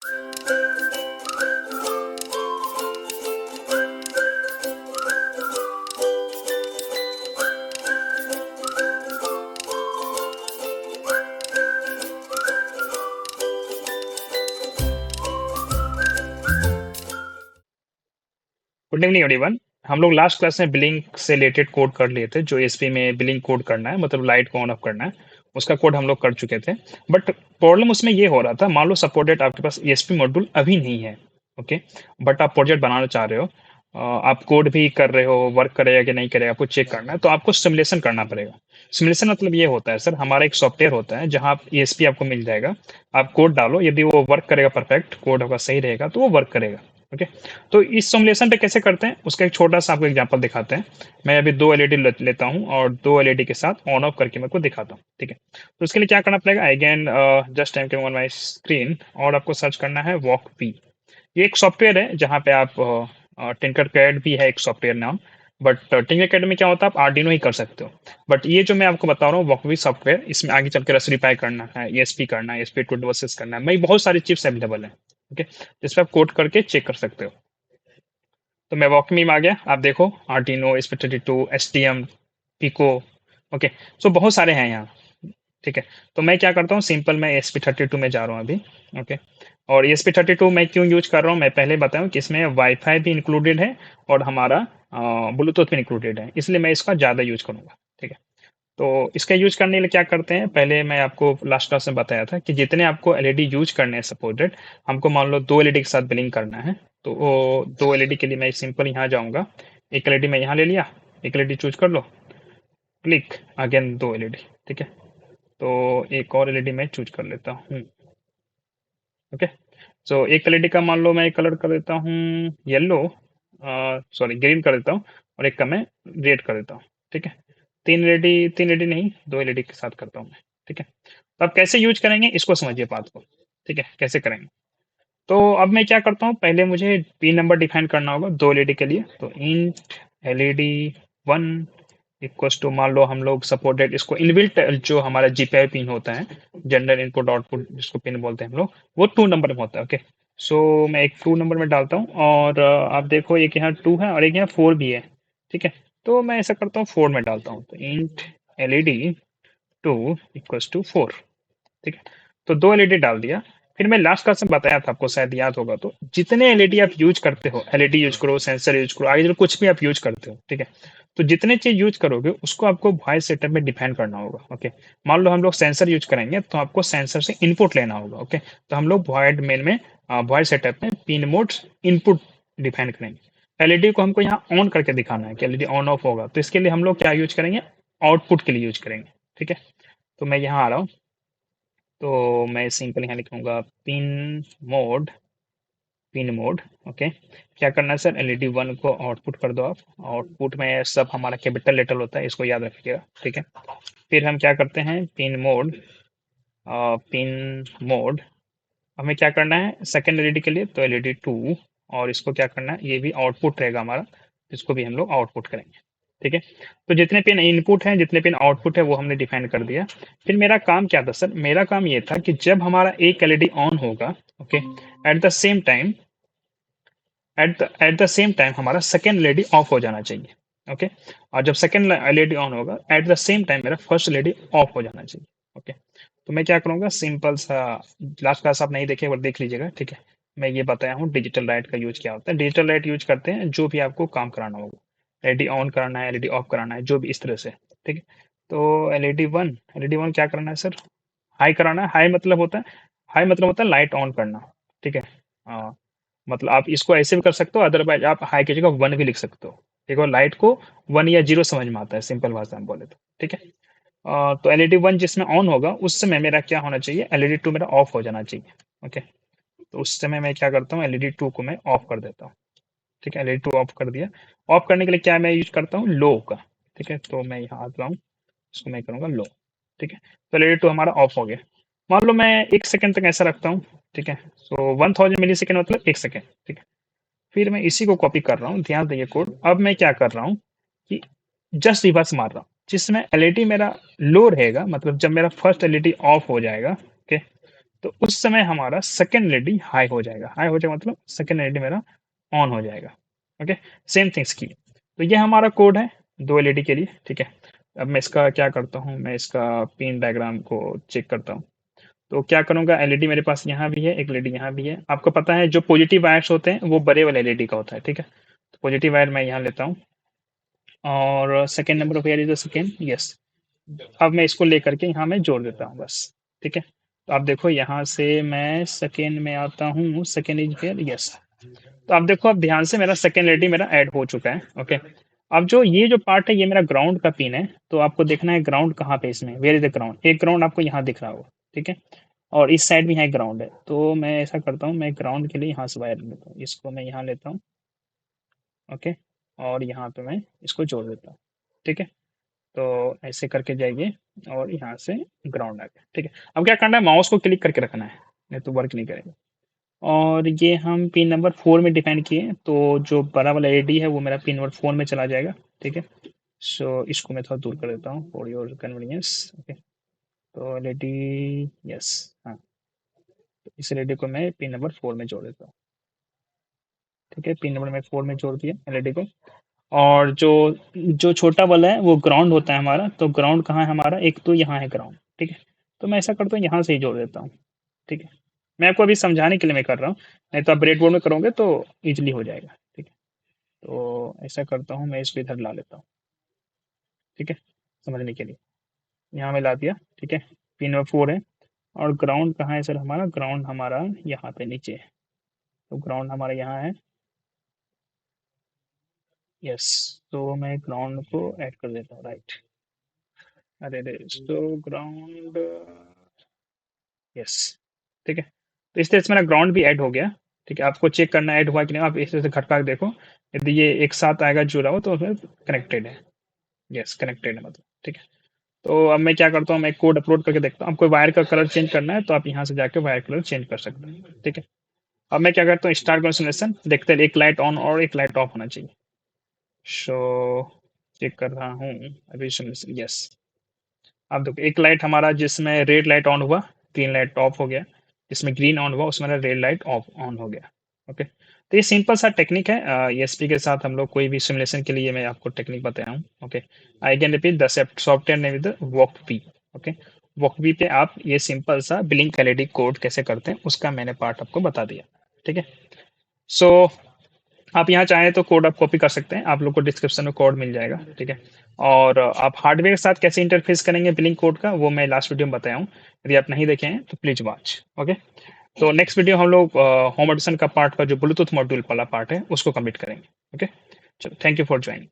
Good evening everyone. हम लोग last class में बिलिंग से रिलेटेड कोड कर लिए थे। जो एसपी में बिलिंग कोड करना है, मतलब लाइट को ऑन ऑफ करना है, उसका कोड हम लोग कर चुके थे। बट प्रॉब्लम उसमें ये हो रहा था, मान लो सपोर्टेड आपके पास एसपी मॉड्यूल अभी नहीं है, ओके, बट आप प्रोजेक्ट बनाना चाह रहे हो, आप कोड भी कर रहे हो, वर्क करेगा कि नहीं करेगा आपको चेक करना है, तो आपको सिमुलेशन करना पड़ेगा। सिमुलेशन मतलब ये होता है सर, हमारा एक सॉफ्टवेयर होता है जहाँ आप एसपी आपको मिल जाएगा, आप कोड डालो, यदि वो वर्क करेगा, परफेक्ट कोड होगा, सही रहेगा, तो वो वर्क करेगा। ओके, तो इस सिमुलेशन पे कैसे करते हैं उसका एक छोटा सा आपको एग्जांपल दिखाते हैं। मैं अभी दो एलईडी लेता हूं और दो एलईडी के साथ ऑन ऑफ करके मैं आपको दिखाता हूं, ठीक है। तो उसके लिए क्या करना पड़ेगा, again just time on my screen, और आपको सर्च करना है वॉक पी। ये एक सॉफ्टवेयर है जहाँ पे आप टिंकर कैड भी है एक सॉफ्टवेयर नाम, बट टिंकर कैड में क्या होता है, आप आर्डिनो ही कर सकते हो। बट ये जो मैं आपको बता रहा हूँ वॉकवी सॉफ्टवेयर, इसमें आगे चल के रसरी पाई करना है, ESP करना है, ESP टू डिवाइसेस करना है, मैं बहुत सारी चिप्स अवेलेबल है, ओके, जिस पे आप कोड करके चेक कर सकते हो। तो मैं वॉकमी में आ गया, आप देखो Arduino, ESP32, STM, Pico, okay, so बहुत सारे हैं यहाँ, ठीक है। तो मैं क्या करता हूँ, सिंपल मैं ESP32 में जा रहा हूँ अभी, ओके। और ESP32 मैं क्यों यूज कर रहा हूँ, मैं पहले बताऊँ कि इसमें वाईफाई भी इंक्लूडेड है और हमारा ब्लूटूथ भी इंक्लूडेड है, इसलिए मैं इसका ज़्यादा यूज करूँगा, ठीक है। तो इसका यूज करने के लिए क्या करते हैं, पहले मैं आपको लास्ट क्लास में बताया था कि जितने आपको एलईडी यूज करने हैं सपोर्टेड, हमको मान लो दो एलईडी के साथ बिलिंग करना है, तो वो दो एलईडी के लिए मैं सिंपल यहाँ जाऊँगा, एक एलईडी मैं यहाँ ले लिया, एक एलईडी चूज कर लो, क्लिक, अगेन दो एलईडी, ठीक है। तो एक और एलईडी मैं चूज कर लेता हूँ, ओके। सो एक एलईडी का मान लो मैं कलर कर देता हूँ येलो, सॉरी ग्रीन कर देता हूँ, और एक का मैं रेड कर देता हूँ, ठीक है। तीन एलईडी नहीं, दो एलईडी के साथ करता हूँ मैं, ठीक है। तो अब कैसे यूज करेंगे इसको समझिए बात को, ठीक है, कैसे करेंगे। तो अब मैं क्या करता हूँ, पहले मुझे पिन नंबर डिफाइन करना होगा दो एलईडी के लिए, तो इंट एलईडी 1 इक्वल्स टू, मान लो हम लोग सपोर्टेड इसको इनबिल्ट जो हमारा जीपीआई पिन होता है, जनरल इनपुट आउटपुट जिसको पिन बोलते हैं हम लोग, वो 2 नंबर में होता है, ओके। सो मैं एक 2 नंबर में डालता हूँ, और आप देखो एक यहाँ 2 है और एक यहाँ 4 भी है, ठीक है। तो मैं ऐसा करता हूँ 4 में डालता हूँ, तो इंट एलईडी 2 इक्वल्स टू 4, ठीक है। तो दो एलईडी डाल दिया। फिर मैं लास्ट क्लास में बताया था, आपको शायद याद होगा, तो जितने एलईडी आप यूज करते हो, एलईडी यूज करो, सेंसर यूज करो, आगे जो कुछ भी आप यूज करते हो, ठीक है, तो जितने चीज यूज करोगे उसको आपको वॉइस सेटअप में डिफाइन करना होगा, ओके। मान लो हम लोग सेंसर यूज करेंगे तो आपको सेंसर से इनपुट लेना होगा, ओके। तो हम लोग वॉइड मेन में, वॉइस सेटअप में पिन मोड इनपुट डिफाइन करेंगे। एलईडी को हमको यहाँ ऑन करके दिखाना है कि एलईडी ऑन ऑफ होगा, तो इसके लिए हम लोग क्या यूज करेंगे, आउटपुट के लिए यूज करेंगे, ठीक है। तो मैं यहाँ आ रहा हूँ, तो मैं सिंपल यहाँ लिखूंगा पिन मोड, ओके। क्या करना है सर, एलईडी 1 को आउटपुट कर दो आप, आउटपुट में सब हमारा कैपिटल लेटर होता है, इसको याद रखिएगा, ठीक है। फिर हम क्या करते हैं, पिन मोड हमें क्या करना है सेकेंड एलईडी के लिए, तो एलईडी 2, और इसको क्या करना है, ये भी आउटपुट रहेगा हमारा, इसको भी हम लोग आउटपुट करेंगे, ठीक है। तो जितने पिन इनपुट हैं, जितने पिन आउटपुट है, वो हमने डिफाइन कर दिया। फिर मेरा काम क्या था सर, मेरा काम ये था कि जब हमारा एक एलईडी ऑन होगा, okay, at the same time at the same time हमारा सेकेंड एलईडी ऑफ हो जाना चाहिए, ओके। और जब सेकेंड एलईडी ऑन होगा, एट द सेम टाइम मेरा फर्स्ट एलईडी ऑफ हो जाना चाहिए, ओके। तो मैं क्या करूँगा, सिंपल सा, लास्ट क्लास आप नहीं देखे, एक बार देख लीजिएगा, ठीक है। मैं ये बताया हूँ डिजिटल लाइट का यूज क्या होता है। डिजिटल लाइट यूज करते हैं जो भी आपको काम कराना होगा, एलईडी ऑन कराना है, एलईडी ऑफ कराना है, जो भी इस तरह से, ठीक है। तो एलईडी वन क्या कराना है सर, हाई कराना है। हाई मतलब होता है लाइट ऑन करना, ठीक है। मतलब आप इसको ऐसे भी कर सकते हो, अदरवाइज आप हाई की जगह 1 भी लिख सकते हो, ठीक है। लाइट को 1 या 0 समझ में आता है, सिंपल भाषा में बोले तो, ठीक है। तो एलईडी 1 जिसमें ऑन होगा उस समय मेरा क्या होना चाहिए, एलईडी 2 मेरा ऑफ हो जाना चाहिए, ओके। तो उस समय मैं क्या करता हूँ, एलईडी 2 को मैं ऑफ कर देता हूँ, ठीक है। एलईडी 2 ऑफ कर दिया। ऑफ करने के लिए क्या मैं यूज करता हूँ, लो का, ठीक है। तो मैं यहाँ आता हूँ, इसको मैं करूँगा लो, ठीक है। तो एलईडी 2 हमारा ऑफ हो गया। मान लो मैं 1 सेकंड तक ऐसा रखता हूँ, ठीक है। सो 1000 मिली सेकंड मतलब 1 सेकंड, ठीक है। फिर मैं इसी को कॉपी कर रहा हूँ, ध्यान देइए कोड। अब मैं क्या कर रहा हूँ कि जस्ट रिवर्स मार रहा हूँ, जिसमें एलईडी मेरा लो रहेगा, मतलब जब मेरा फर्स्ट एलईडी ऑफ हो जाएगा, ओके, तो उस समय हमारा सेकंड एलईडी हाई हो जाएगा। हाई हो जाएगा मतलब सेकंड एलईडी मेरा ऑन हो जाएगा। ओके, सेम थिंग्स की। तो ये हमारा कोड है 2 एलईडी के लिए, ठीक है। अब मैं इसका क्या करता हूँ, मैं इसका पिन डायग्राम को चेक करता हूँ। तो क्या करूँगा, एलईडी मेरे पास यहाँ भी है, एक एलईडी यहाँ भी है। आपको पता है जो पॉजिटिव वायर्स होते हैं वो बड़े वाले एलईडी का होता है, ठीक है। तो पॉजिटिव वायर मैं यहाँ लेता हूँ और second number of wire is the second, yes. अब मैं इसको लेकर के यहाँ मैं जोड़ देता हूँ बस, ठीक है। तो आप देखो यहाँ से मैं सेकेंड में आता हूँ, सेकेंड इज हियर, यस। तो आप देखो, अब ध्यान से मेरा सेकेंड एलईडी मेरा ऐड हो चुका है। ओके, अब जो ये जो पार्ट है ये मेरा ग्राउंड का पिन है। तो आपको देखना है ग्राउंड कहाँ पे इसमें, वेयर इज द ग्राउंड। एक ग्राउंड आपको यहाँ दिख रहा होगा, ठीक है। और इस साइड भी यहाँ ग्राउंड है। तो मैं ऐसा करता हूँ, मैं ग्राउंड के लिए यहाँ से वायर लेता हूँ, इसको मैं यहाँ लेता हूँ। ओके, और यहाँ पे मैं इसको जोड़ देता हूँ, ठीक है। तो ऐसे करके जाइए और यहाँ से ग्राउंड आ गया, ठीक है। अब क्या करना है, माउस को क्लिक करके रखना है, नहीं तो वर्क नहीं करेगा। और ये हम पिन नंबर 4 में डिफाइन किए, तो जो बड़ा वाला एडी है वो मेरा पिन नंबर 4 में चला जाएगा, ठीक है। सो इसको मैं थोड़ा दूर कर देता हूँ फॉर योर कन्वीनियंस। ओके, तो एलईडी, यस, हाँ। तो इस एलईडी को मैं पिन नंबर 4 में जोड़ देता हूँ, ठीक है। पिन नंबर मैं 4 में जोड़ दिया एलईडी को। और जो जो छोटा वाला है वो ग्राउंड होता है हमारा। तो ग्राउंड कहाँ है हमारा, एक तो यहाँ है ग्राउंड, ठीक है। तो मैं ऐसा करता हूँ, यहाँ से ही जोड़ देता हूँ, ठीक है। मैं आपको अभी समझाने के लिए मैं कर रहा हूँ, नहीं तो आप ब्रेड बोर्ड में करोगे तो ईजिली हो जाएगा, ठीक है। तो ऐसा करता हूँ, मैं इसको इधर ला लेता हूँ, ठीक है, समझने के लिए। यहाँ मैं ला दिया, ठीक है। पिन नंबर 4 है। और ग्राउंड कहाँ है सर हमारा, ग्राउंड हमारा यहाँ पे नीचे है। तो ग्राउंड हमारा यहाँ है, यस। तो मैं ग्राउंड को ऐड कर देता हूँ, राइट। अरे रे, तो ग्राउंड, यस, ठीक है। तो इस तरह से मेरा ग्राउंड भी ऐड हो गया, ठीक है। आपको चेक करना ऐड हुआ कि नहीं, आप इस तरह से खटका के देखो। यदि ये एक साथ आएगा जुड़ा हो तो फिर कनेक्टेड है, यस, कनेक्टेड है मतलब, ठीक है। तो अब मैं क्या करता हूँ, मैं कोड अपलोड करके देखता हूँ। आपको वायर का कलर चेंज करना है तो आप यहाँ से जाके वायर कलर चेंज कर सकते हैं, ठीक है। अब मैं क्या करता हूँ, स्टार्ट कॉन्फ़िगरेशन देखते हैं, एक लाइट ऑन और एक लाइट ऑफ होना चाहिए। सो चेक कर रहा हूँ अभी, यस। अब देखो, एक लाइट हमारा जिसमें रेड लाइट ऑन हुआ, ग्रीन लाइट ऑफ हो गया। जिसमें ग्रीन ऑन हुआ उसमें रेड लाइट ऑफ ऑन हो गया। ओके, तो ये सिंपल सा टेक्निक है। ESP के साथ हम लोग कोई भी सिमुलेशन के लिए मैं आपको टेक्निक बताया हूँ। Okay, I can repeat the software name is Wokwi. Okay, Wokwi पे आप ये सिंपल सा ब्लिंक एलईडी कोड कैसे करते हैं उसका मैंने पार्ट आपको बता दिया, ठीक है। सो आप यहाँ चाहें तो कोड आप कॉपी कर सकते हैं, आप लोग को डिस्क्रिप्शन में कोड मिल जाएगा, ठीक है। और आप हार्डवेयर के साथ कैसे इंटरफेस करेंगे ब्लिंक कोड का, वो मैं लास्ट वीडियो में बताया हूँ। यदि आप नहीं देखे हैं तो प्लीज वॉच। ओके, तो नेक्स्ट वीडियो हम लोग होम एडिशन का पार्ट का जो ब्लूटूथ मॉड्यूल वाला पार्ट है उसको कंप्लीट करेंगे। ओके, चलो, थैंक यू फॉर ज्वाइनिंग।